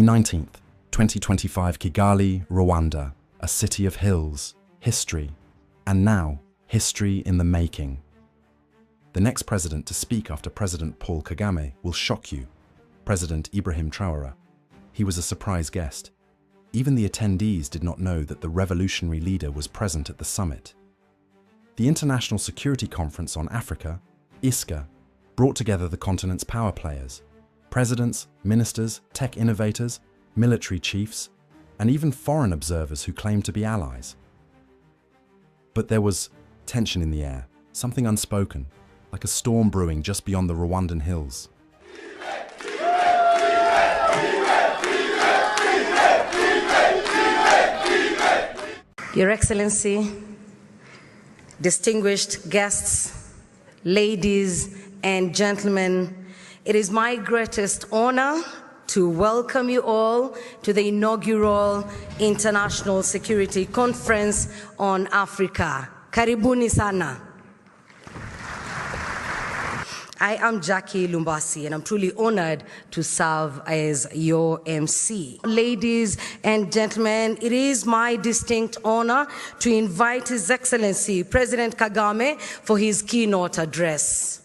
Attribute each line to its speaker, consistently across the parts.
Speaker 1: 19th, 2025, Kigali, Rwanda, a city of hills, history, and now history in the making. The next president to speak after President Paul Kagame will shock you, President Ibrahim Traoré. He was a surprise guest. Even the attendees did not know that the revolutionary leader was present at the summit. The International Security Conference on Africa, ECCAS, brought together the continent's power players, presidents, ministers, tech innovators, military chiefs, and even foreign observers who claimed to be allies. But there was tension in the air, something unspoken, like a storm brewing just beyond the Rwandan hills.
Speaker 2: Your Excellency, distinguished guests, ladies and gentlemen, it is my greatest honor to welcome you all to the inaugural International Security Conference on Africa. Karibuni sana. I am Jackie Lumbasi, and I'm truly honored to serve as your MC. Ladies and gentlemen, it is my distinct honor to invite His Excellency President Kagame for his keynote address.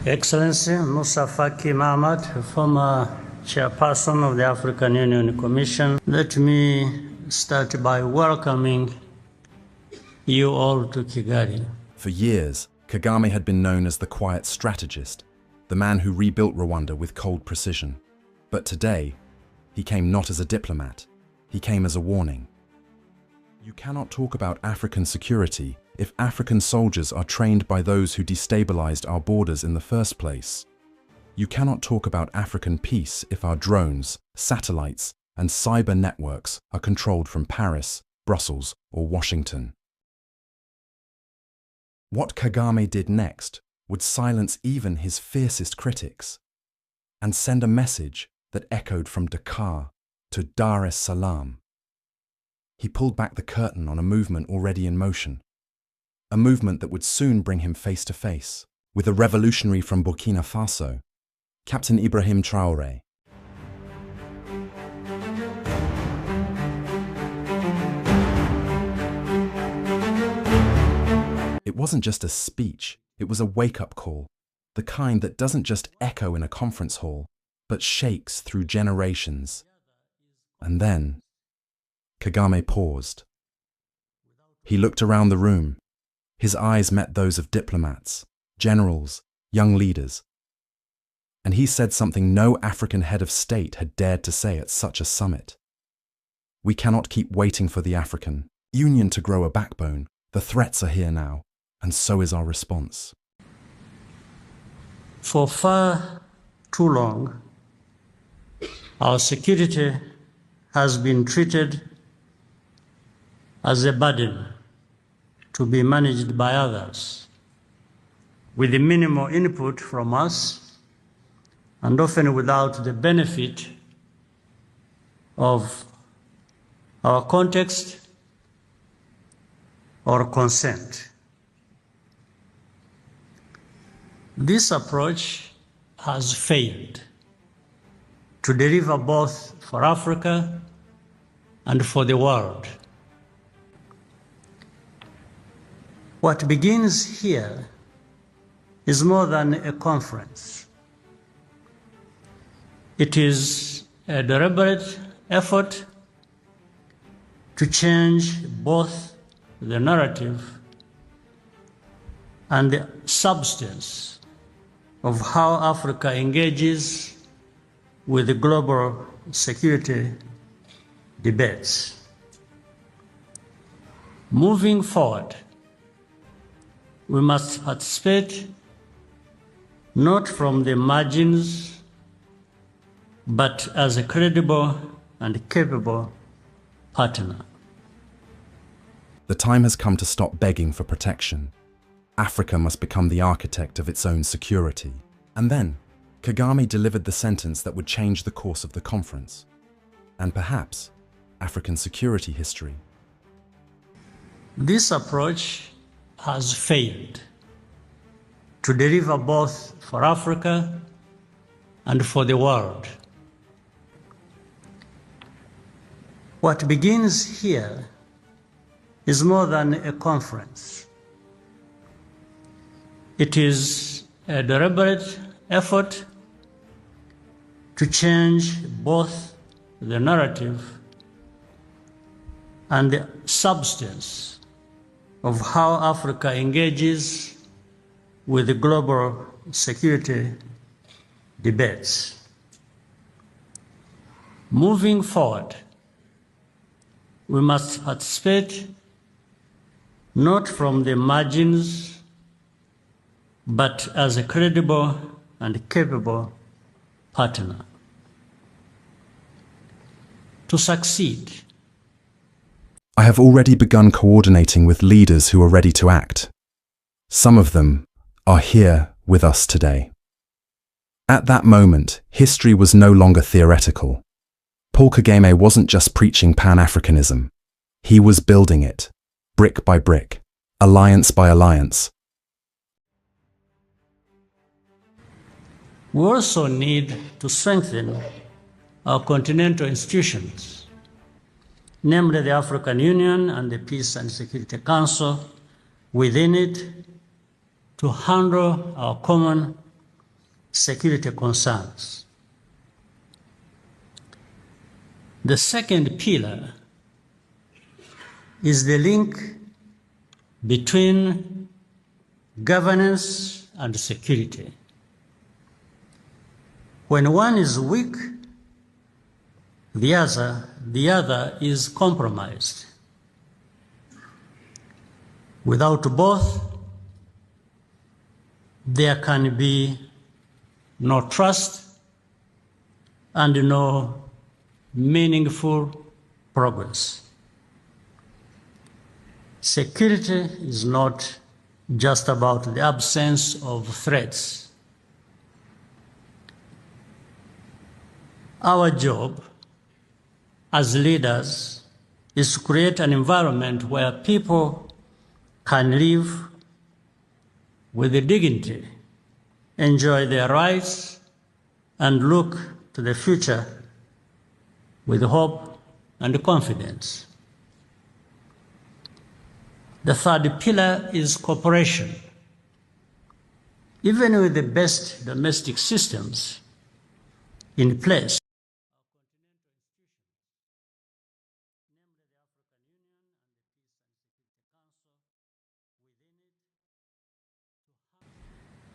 Speaker 3: Excellency Musa Faki Mahamat, former chairperson of the African Union Commission, let me start by welcoming you all to Kigali.
Speaker 1: For years, Kagame had been known as the quiet strategist, the man who rebuilt Rwanda with cold precision. But today, he came not as a diplomat, he came as a warning. You cannot talk about African security if African soldiers are trained by those who destabilized our borders in the first place. You cannot talk about African peace if our drones, satellites, and cyber networks are controlled from Paris, Brussels, or Washington. What Kagame did next would silence even his fiercest critics and send a message that echoed from Dakar to Dar es Salaam. He pulled back the curtain on a movement already in motion, a movement that would soon bring him face to face with a revolutionary from Burkina Faso, Captain Ibrahim Traoré. It wasn't just a speech, it was a wake-up call, the kind that doesn't just echo in a conference hall, but shakes through generations. And then, Kagame paused. He looked around the room. His eyes met those of diplomats, generals, young leaders. And he said something no African head of state had dared to say at such a summit. We cannot keep waiting for the African Union to grow a backbone. The threats are here now, and so is our response.
Speaker 3: For far too long, our security has been treated as a burden to be managed by others, with minimal input from us, and often without the benefit of our context or consent. This approach has failed to deliver both for Africa and for the world. What begins here is more than a conference. It is a deliberate effort to change both the narrative and the substance of how Africa engages with the global security debates. Moving forward, we must participate not from the margins, but as a credible and capable partner.
Speaker 1: The time has come to stop begging for protection. Africa must become the architect of its own security. And then, Kagame delivered the sentence that would change the course of the conference, and perhaps African security history.
Speaker 3: This approach has failed to deliver both for Africa and for the world. What begins here is more than a conference. It is a deliberate effort to change both the narrative and the substance of how Africa engages with the global security debates. Moving forward, we must participate not from the margins, but as a credible and capable partner. To succeed,
Speaker 1: I have already begun coordinating with leaders who are ready to act. Some of them are here with us today. At that moment, history was no longer theoretical. Paul Kagame wasn't just preaching Pan-Africanism. He was building it, brick by brick, alliance by alliance.
Speaker 3: We also need to strengthen our continental institutions, namely the African Union and the Peace and Security Council within it, to handle our common security concerns. The second pillar is the link between governance and security. When one is weak, the other is compromised. Without both, there can be no trust and no meaningful progress. Security is not just about the absence of threats. Our job as leaders is to create an environment where people can live with dignity, enjoy their rights, and look to the future with hope and confidence. The third pillar is cooperation. Even with the best domestic systems in place,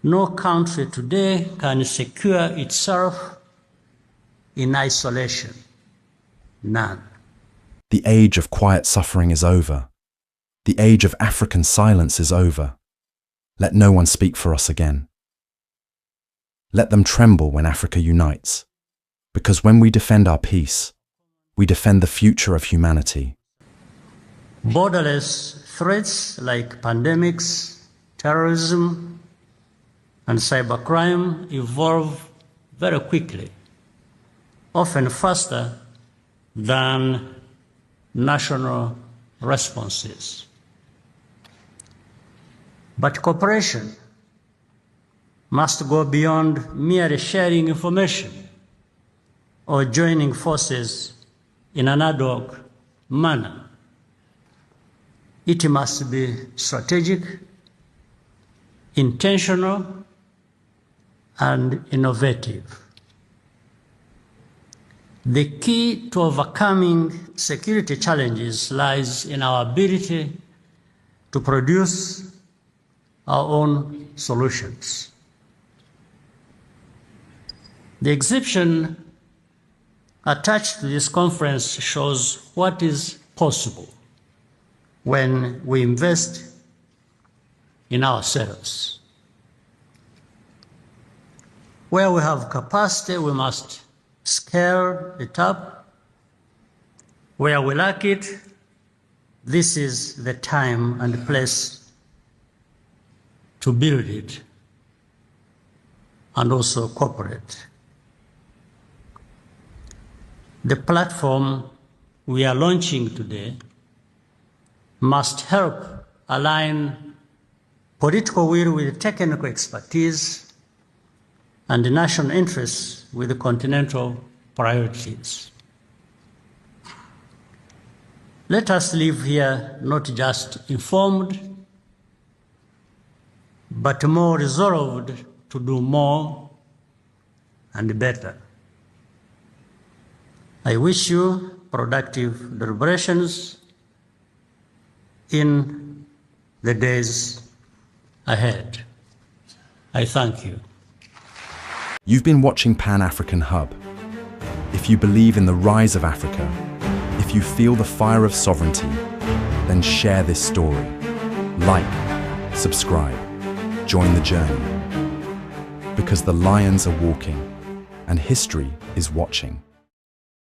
Speaker 3: no country today can secure itself in isolation. None.
Speaker 1: The age of quiet suffering is over. The age of African silence is over. Let no one speak for us again. Let them tremble when Africa unites, because when we defend our peace, we defend the future of humanity.
Speaker 3: Borderless threats like pandemics, terrorism, and cybercrime evolve very quickly, often faster than national responses. But cooperation must go beyond merely sharing information or joining forces in an ad hoc manner. It must be strategic, intentional, and innovative. The key to overcoming security challenges lies in our ability to produce our own solutions. The exhibition attached to this conference shows what is possible when we invest in ourselves. Where we have capacity, we must scale it up. Where we lack it, this is the time and place to build it. and also corporate. The platform we are launching today must help align political will with technical expertise and national interests with the continental priorities. Let us leave here not just informed, but more resolved to do more and better. I wish you productive deliberations in the days ahead. I thank you.
Speaker 1: You've been watching Pan-African Hub. If you believe in the rise of Africa, if you feel the fire of sovereignty, then share this story. Like, subscribe, join the journey. Because the lions are walking and history is watching.